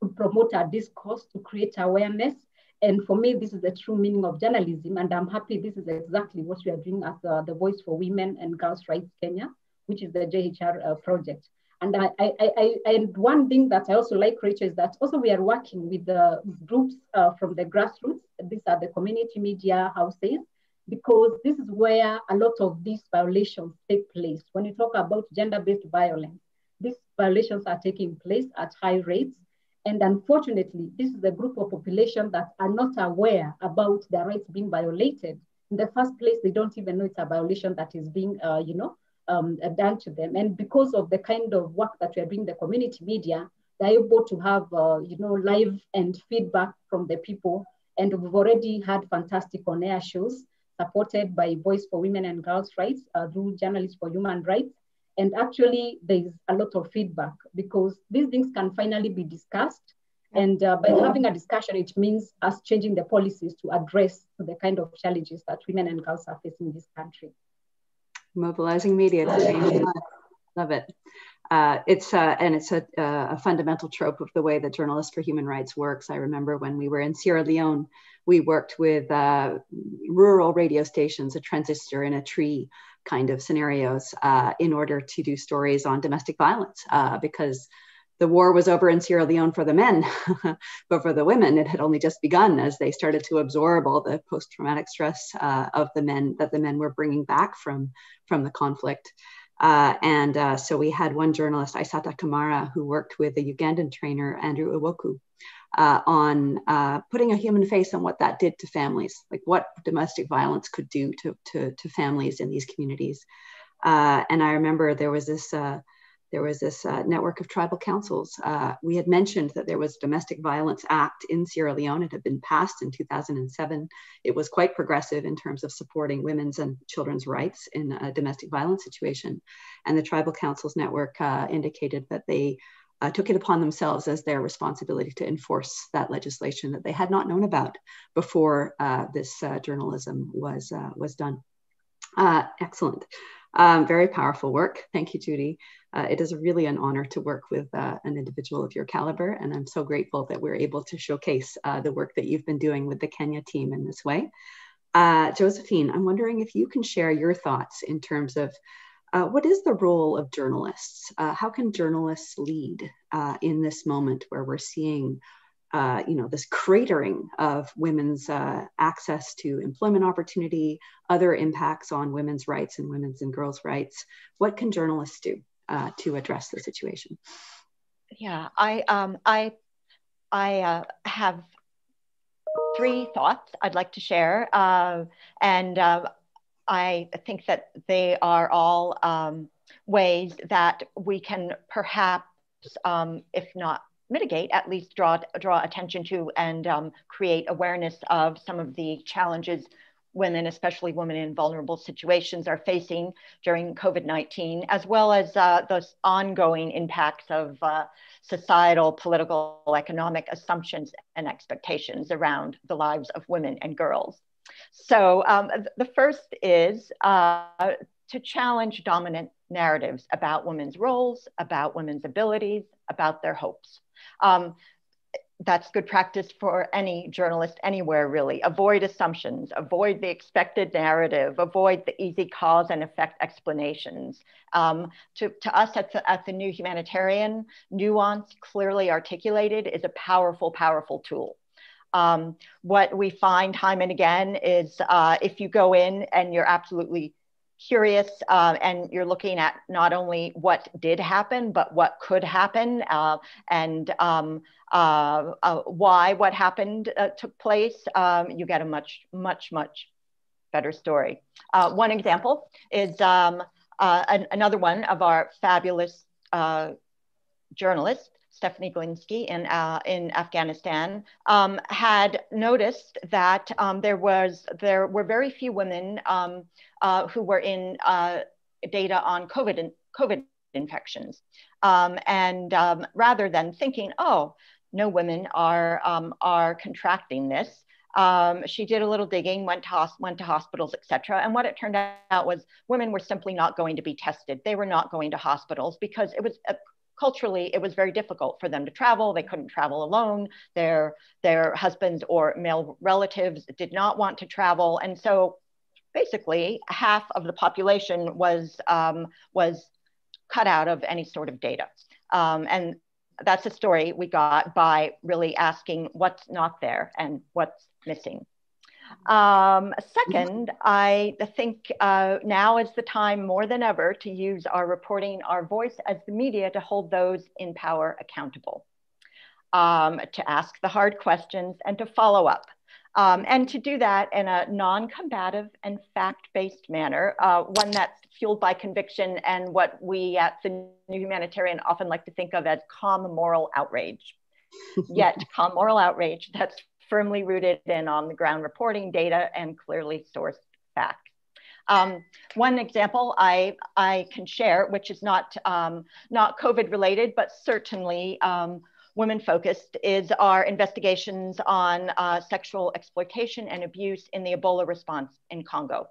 to promote our discourse, to create awareness. And for me, this is the true meaning of journalism. And I'm happy this is exactly what we are doing as the Voice for Women and Girls' Rights Kenya, which is the JHR project. And and one thing that I also like, Rachel, is that also we are working with the groups from the grassroots. These are the community media houses, because this is where a lot of these violations take place. When you talk about gender-based violence, these violations are taking place at high rates. And unfortunately, this is a group of population that are not aware about their rights being violated. In the first place, they don't even know it's a violation that is being, done to them. And because of the kind of work that we are doing in the community media, they're able to have, live and feedback from the people. And we've already had fantastic on-air shows supported by Voice for Women and Girls' Rights through Journalists for Human Rights. And actually, there's a lot of feedback, because these things can finally be discussed. And by having a discussion, it means us changing the policies to address the kind of challenges that women and girls are facing in this country. Mobilizing media to change. Love it. It's a fundamental trope of the way that Journalists for Human Rights works. I remember when we were in Sierra Leone, we worked with rural radio stations, a transistor in a tree kind of scenarios, in order to do stories on domestic violence, because the war was over in Sierra Leone for the men, but for the women, it had only just begun as they started to absorb all the post-traumatic stress of the men that the men were bringing back from the conflict. So we had one journalist, Aissata Kamara, who worked with the Ugandan trainer, Andrew Iwoku, on putting a human face on what that did to families, like what domestic violence could do to families in these communities. And I remember there was this network of tribal councils. We had mentioned that there was a Domestic Violence Act in Sierra Leone. It had been passed in 2007. It was quite progressive in terms of supporting women's and children's rights in a domestic violence situation. And the tribal councils network indicated that they took it upon themselves as their responsibility to enforce that legislation that they had not known about before this journalism was done. Excellent. Very powerful work. Thank you, Judy. It is really an honor to work with an individual of your caliber, and I'm so grateful that we're able to showcase the work that you've been doing with the Kenya team in this way. Josephine, I'm wondering if you can share your thoughts in terms of what is the role of journalists? How can journalists lead in this moment where we're seeing this cratering of women's access to employment opportunity, other impacts on women's rights and women's and girls' rights? What can journalists do to address the situation? Yeah, I have three thoughts I'd like to share, and I think that they are all ways that we can perhaps, if not mitigate, at least draw attention to and create awareness of some of the challenges women, especially women in vulnerable situations, are facing during COVID-19, as well as those ongoing impacts of societal, political, economic assumptions and expectations around the lives of women and girls. So the first is to challenge dominant narratives about women's roles, about women's abilities, about their hopes. That's good practice for any journalist anywhere, really. Avoid assumptions, avoid the expected narrative, avoid the easy cause and effect explanations. To us at the New Humanitarian, nuance clearly articulated is a powerful, powerful tool. What we find time and again is if you go in and you're absolutely curious and you're looking at not only what did happen, but what could happen and why what happened took place, you get a much, much, much better story. One example is another one of our fabulous journalists, Stephanie Glinsky in Afghanistan, had noticed that there were very few women who were in data on COVID infections. Rather than thinking, oh, no women are contracting this, she did a little digging, went to hospitals, et cetera. And what it turned out was women were simply not going to be tested. They were not going to hospitals because it was culturally, it was very difficult for them to travel. They couldn't travel alone. Their husbands or male relatives did not want to travel. And so basically half of the population was cut out of any sort of data. And that's a story we got by really asking what's not there and what's missing. Second, I think now is the time more than ever to use our reporting, our voice as the media to hold those in power accountable, to ask the hard questions and to follow up. And to do that in a non-combative and fact-based manner, one that's fueled by conviction and what we at the New Humanitarian often like to think of as calm moral outrage. Yet calm moral outrage that's firmly rooted in on-the-ground reporting data and clearly sourced facts. One example I can share, which is not COVID related, but certainly women-focused, is our investigations on sexual exploitation and abuse in the Ebola response in Congo.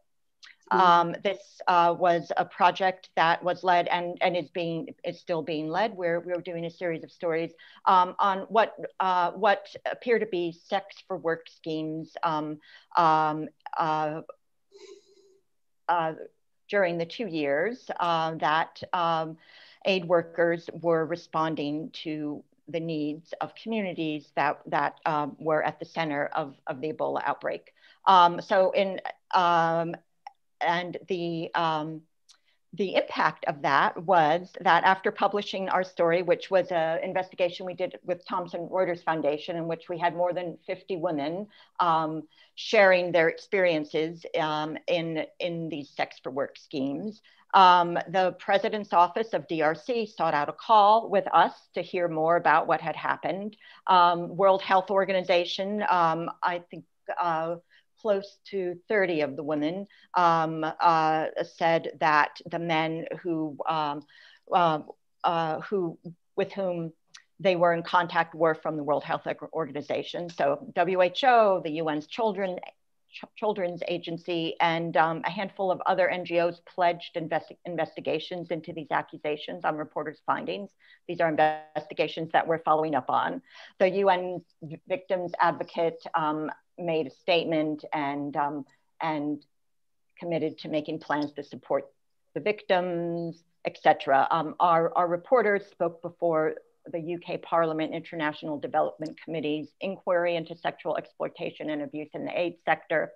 This was a project that was led and is still being led. We're doing a series of stories on what appear to be sex for work schemes during the 2 years that aid workers were responding to the needs of communities that were at the center of the Ebola outbreak. And the impact of that was that after publishing our story, which was an investigation we did with Thomson Reuters Foundation, in which we had more than 50 women sharing their experiences in these sex for work schemes, the president's office of DRC sought out a call with us to hear more about what had happened. World Health Organization, I think, close to 30 of the women said that the men with whom they were in contact were from the World Health Organization. So WHO, the UN's Children's Agency, and a handful of other NGOs pledged investigations into these accusations on reporters' findings. These are investigations that we're following up on. The UN Victims Advocate made a statement and committed to making plans to support the victims, etc. Our reporters spoke before the UK Parliament International Development Committee's inquiry into sexual exploitation and abuse in the aid sector,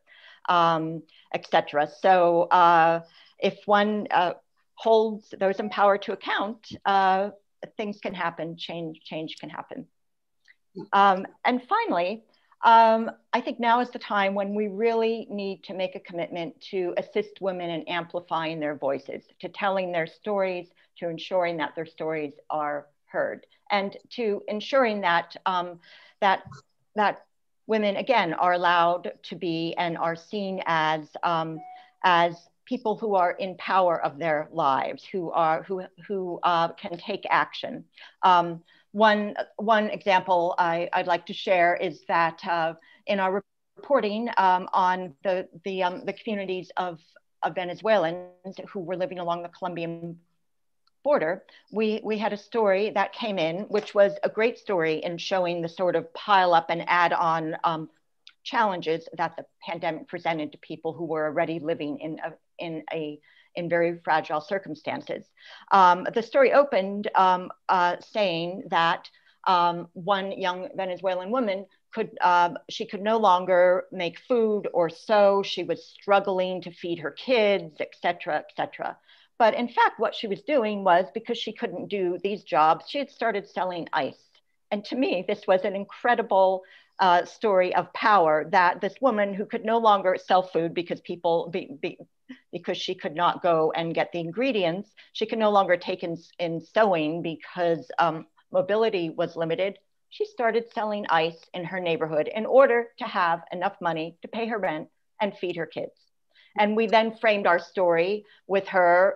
etc. So if one holds those in power to account, things can happen, change can happen. And finally, I think now is the time when we really need to make a commitment to assist women in amplifying their voices, to telling their stories, to ensuring that their stories are heard, and to ensuring that that women, again, are allowed to be and are seen as people who are in power of their lives, who can take action. One example I'd like to share is that in our reporting on the communities of Venezuelans who were living along the Colombian border, we had a story that came in, which was a great story in showing the sort of pile up and add on challenges that the pandemic presented to people who were already living in very fragile circumstances. The story opened saying that one young Venezuelan woman could no longer make food or sew. She was struggling to feed her kids, et cetera, et cetera. But in fact, what she was doing was, because she couldn't do these jobs, she had started selling ice. And to me, this was an incredible story of power, that this woman who could no longer sell food because because she could not go and get the ingredients, she could no longer take in sewing because mobility was limited. She started selling ice in her neighborhood in order to have enough money to pay her rent and feed her kids. And we then framed our story with her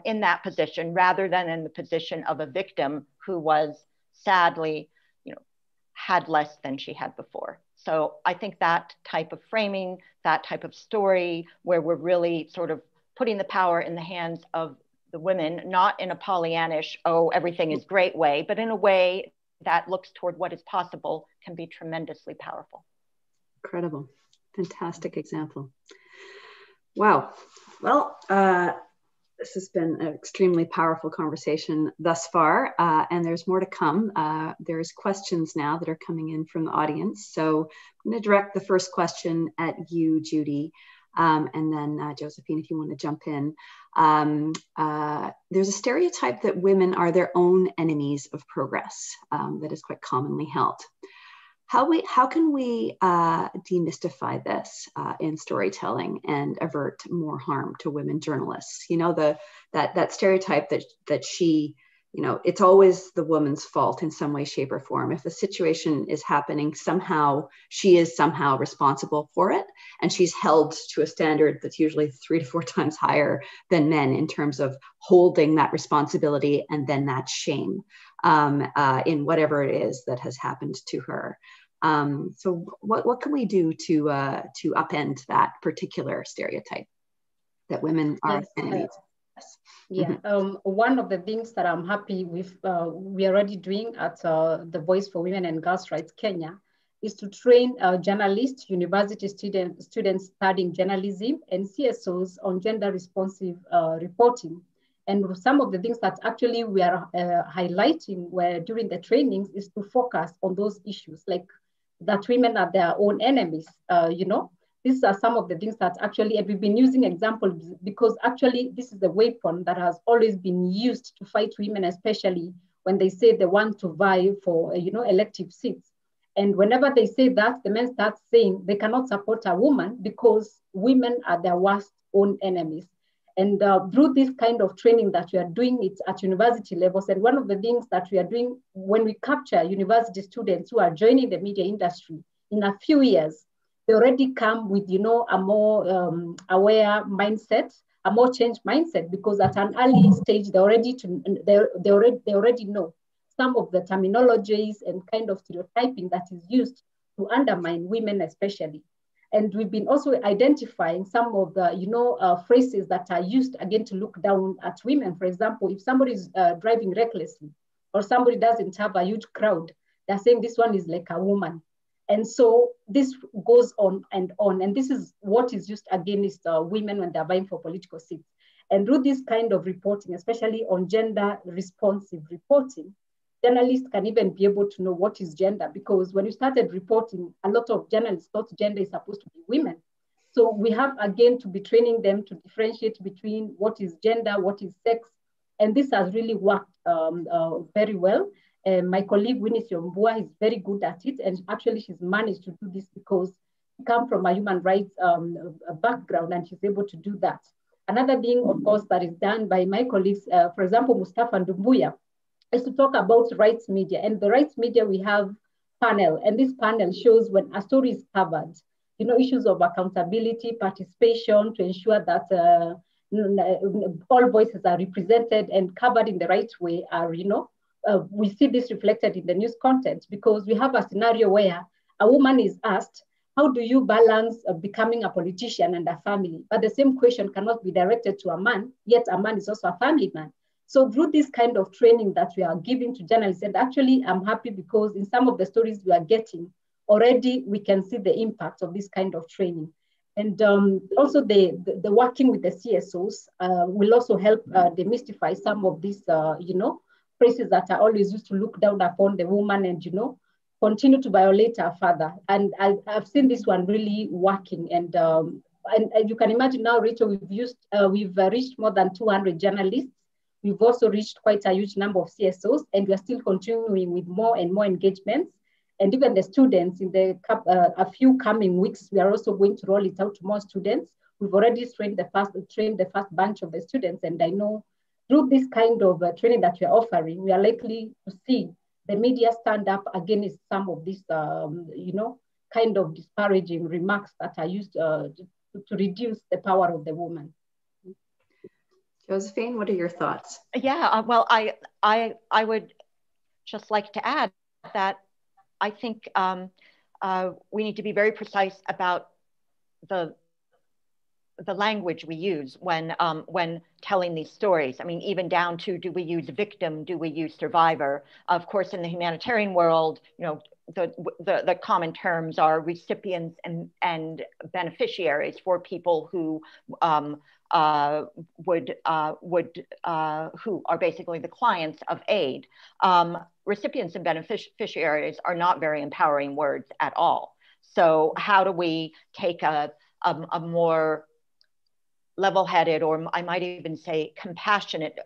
in that position, rather than in the position of a victim who was sadly, had less than she had before. So I think that type of framing, that type of story, where we're really sort of putting the power in the hands of the women, not in a Pollyannish, oh, everything is great way, but in a way that looks toward what is possible, can be tremendously powerful. Incredible. Fantastic example. Wow. Well, this has been an extremely powerful conversation thus far, and there's more to come. There's questions now that are coming in from the audience. So I'm going to direct the first question at you, Judy, and then Josephine, if you want to jump in. There's a stereotype that women are their own enemies of progress that is quite commonly held. How can we demystify this in storytelling and avert more harm to women journalists? That stereotype that she, it's always the woman's fault in some way, shape, or form. If the situation is happening, somehow she is somehow responsible for it, and she's held to a standard that's usually 3 to 4 times higher than men in terms of holding that responsibility and then that shame in whatever it is that has happened to her. So what can we do to upend that particular stereotype that women are enemies? Yeah, one of the things that I'm happy with, we are already doing at the Voice for Women and Girls' Rights Kenya, is to train journalists, university students studying journalism, and CSOs on gender responsive reporting. And some of the things that actually we are highlighting where during the trainings is to focus on those issues, like that women are their own enemies. These are some of the things that actually, and we've been using examples because actually this is the weapon that has always been used to fight women, especially when they say they want to vie for, elective seats. And whenever they say that, the men start saying they cannot support a woman because women are their worst own enemies. And through this kind of training that we are doing, it's at university levels. And one of the things that we are doing when we capture university students who are joining the media industry, in a few years, they already come with, a more aware mindset, a more changed mindset, because at an early stage, they already know some of the terminologies and kind of stereotyping that is used to undermine women especially. And we've been also identifying some of the, phrases that are used again to look down at women. For example, if somebody is driving recklessly or somebody doesn't have a huge crowd, they're saying this one is like a woman. And so this goes on. And this is what is used against women when they're vying for political seats. And through this kind of reporting, especially on gender responsive reporting, journalists can even be able to know what is gender, because when you started reporting, a lot of journalists thought gender is supposed to be women. So we have again to be training them to differentiate between what is gender, what is sex. And this has really worked very well. My colleague Winnie Siombua is very good at it. And actually she's managed to do this because she comes from a human rights background and she's able to do that. Another thing, of course, that is done by my colleagues, for example, Mustafa Ndumbuya, is to talk about rights media. And the rights media, we have panel, and this panel shows when a story is covered, issues of accountability, participation, to ensure that all voices are represented and covered in the right way are, we see this reflected in the news content, because we have a scenario where a woman is asked, how do you balance becoming a politician and a family? But the same question cannot be directed to a man, yet a man is also a family man. So through this kind of training that we are giving to journalists, and actually I'm happy because in some of the stories we are getting, already we can see the impact of this kind of training. And also the working with the CSOs will also help demystify some of these, phrases that are always used to look down upon the woman and, continue to violate her father. And I've seen this one really working. And you can imagine now, Rachel, we've reached more than 200 journalists. We've also reached quite a huge number of CSOs, and we're still continuing with more and more engagements. And even the students in a few coming weeks, we are also going to roll it out to more students. We've already trained the first bunch of the students. And I know through this kind of training that we're offering, we are likely to see the media stand up against some of these, kind of disparaging remarks that are used to reduce the power of the woman. Josephine, what are your thoughts? Yeah, well, I would just like to add that I think we need to be very precise about the language we use when telling these stories. I mean, even down to, do we use victim? Do we use survivor? Of course, in the humanitarian world, the common terms are recipients and beneficiaries for people who who are basically the clients of aid. Recipients and beneficiaries are not very empowering words at all. So how do we take a more level-headed, or I might even say compassionate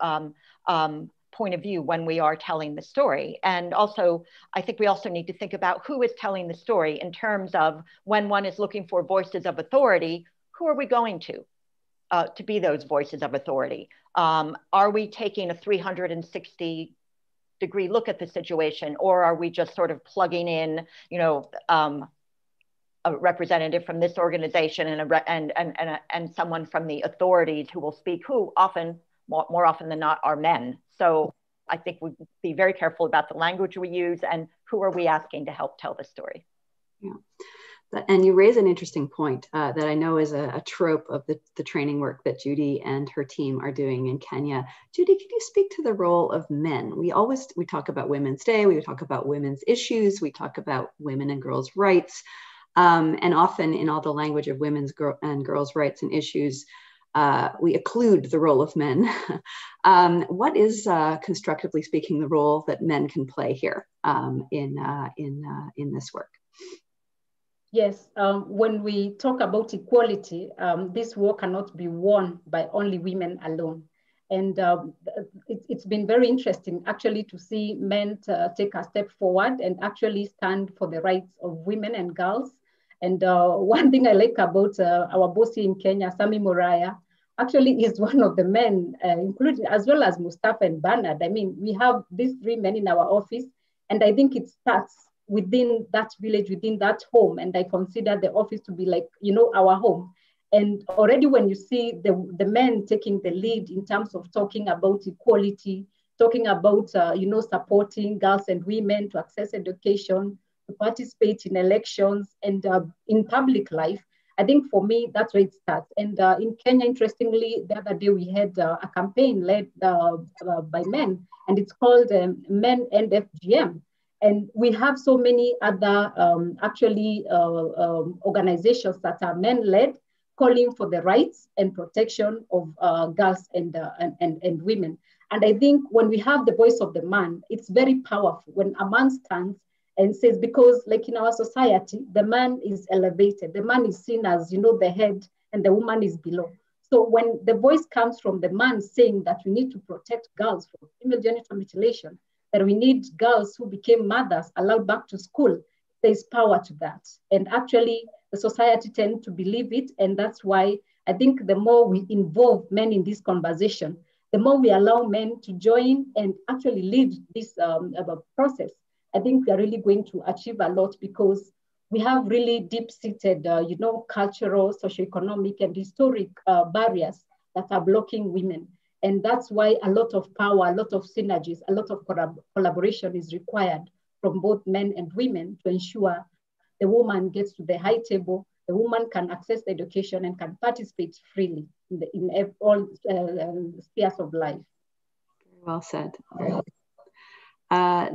point of view when we are telling the story? And also, I think we also need to think about who is telling the story in terms of, when one is looking for voices of authority, who are we going to be those voices of authority? Are we taking a 360-degree look at the situation, or are we just sort of plugging in, a representative from this organization and someone from the authorities who will speak, who more often than not are men? So I think we'd be very careful about the language we use and who are we asking to help tell the story. Yeah. And you raise an interesting point that I know is a trope of the training work that Judy and her team are doing in Kenya. Judy, can you speak to the role of men? We talk about Women's Day, we talk about women's issues, we talk about women and girls' rights. And often in all the language of women's and girls' rights and issues, we occlude the role of men. What is, constructively speaking, the role that men can play here in this work? Yes, when we talk about equality, this war cannot be won by only women alone. And it's been very interesting actually to see men take a step forward and actually stand for the rights of women and girls. And one thing I like about our boss here in Kenya, Sami Moriah, actually is one of the men, including as well as Mustafa and Bernard. I mean, we have these three men in our office, and I think it starts within that village, within that home. And I consider the office to be like, you know, our home. And already when you see the men taking the lead in terms of talking about equality, talking about, you know, supporting girls and women to access education, to participate in elections and in public life, I think for me, that's where it starts. And in Kenya, interestingly, the other day we had a campaign led by men, and it's called Men End FGM. And we have so many other organizations that are men-led, calling for the rights and protection of girls and women. And I think when we have the voice of the man, it's very powerful when a man stands and says, because like in our society, the man is elevated. The man is seen as, you know, the head and the woman is below. So when the voice comes from the man saying that we need to protect girls from female genital mutilation, that we need girls who became mothers allowed back to school, there's power to that. And actually, the society tends to believe it. And that's why I think the more we involve men in this conversation, the more we allow men to join and actually lead this process, I think we are really going to achieve a lot, because we have really deep-seated, you know, cultural, socioeconomic, and historic barriers that are blocking women. And that's why a lot of power, a lot of synergies, a lot of collaboration is required from both men and women to ensure the woman gets to the high table, the woman can access education and can participate freely in all spheres of life. Very well said.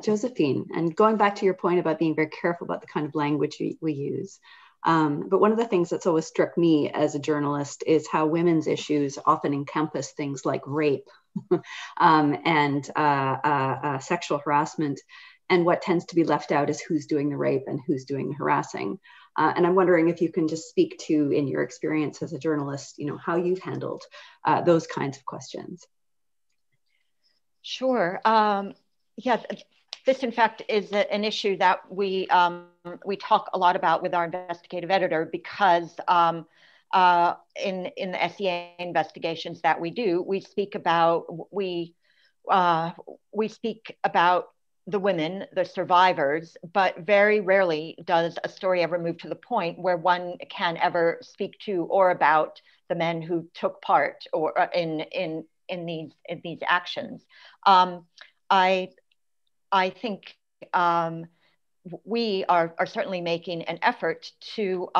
Josephine, and going back to your point about being very careful about the kind of language we use, but one of the things that's always struck me as a journalist is how women's issues often encompass things like rape and sexual harassment. And what tends to be left out is who's doing the rape and who's doing the harassing. And I'm wondering if you can just speak to, in your experience as a journalist, you know, how you've handled those kinds of questions. Sure. Yeah, this in fact is an issue that we talk a lot about with our investigative editor, because in the SEA investigations that we do, we speak about the women, the survivors, but very rarely does a story ever move to the point where one can ever speak to or about the men who took part or in these actions. I think we are certainly making an effort to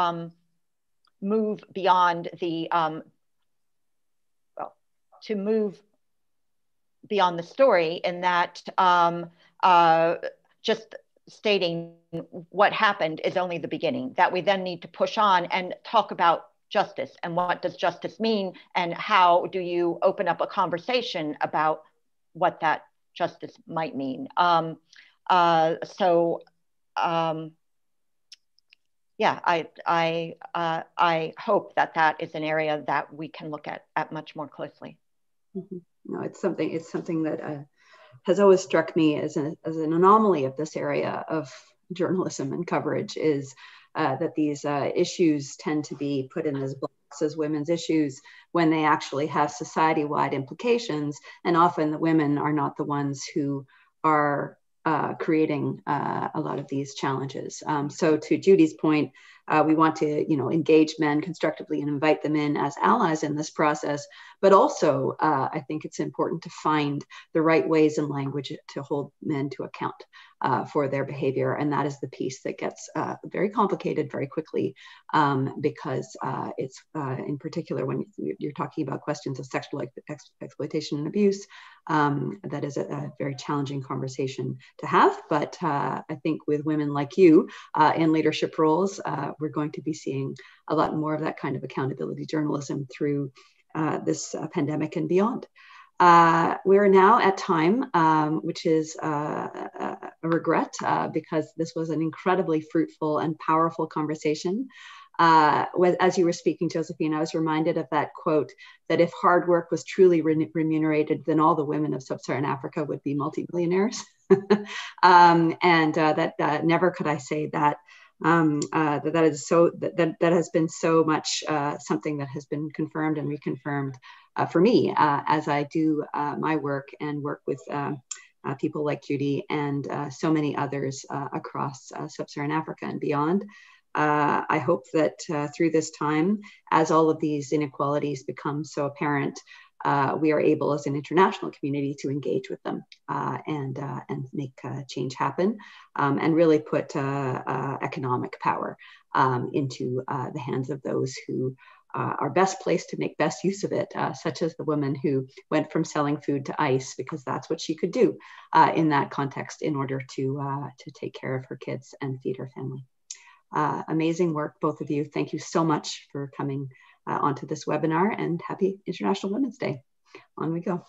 move beyond the story, in that just stating what happened is only the beginning, that we then need to push on and talk about justice and what does justice mean, and how do you open up a conversation about what that justice might mean. Yeah, I hope that is an area that we can look at much more closely. Mm-hmm. No, it's something that has always struck me as an anomaly of this area of journalism and coverage, is that these issues tend to be put in as blocks as women's issues when they actually have society-wide implications, and often the women are not the ones who are creating a lot of these challenges. So to Judy's point, we want to, engage men constructively and invite them in as allies in this process. But also, I think it's important to find the right ways and language to hold men to account for their behavior. And that is the piece that gets very complicated very quickly, because it's in particular when you're talking about questions of sexual exploitation and abuse, that is a very challenging conversation to have. But I think with women like you in leadership roles, we're going to be seeing a lot more of that kind of accountability journalism through this pandemic and beyond. We're now at time, which is a regret because this was an incredibly fruitful and powerful conversation. As you were speaking, Josephine, I was reminded of that quote that if hard work was truly remunerated, then all the women of sub-Saharan Africa would be multimillionaires. That never could I say that. That has been so much something that has been confirmed and reconfirmed for me as I do my work and work with people like Judy and so many others across sub-Saharan Africa and beyond. I hope that through this time, as all of these inequalities become so apparent, we are able as an international community to engage with them and make change happen and really put economic power into the hands of those who are best placed to make best use of it, such as the woman who went from selling food to ice because that's what she could do in that context in order to take care of her kids and feed her family. Amazing work, both of you. Thank you so much for coming onto this webinar, and happy International Women's Day. On we go.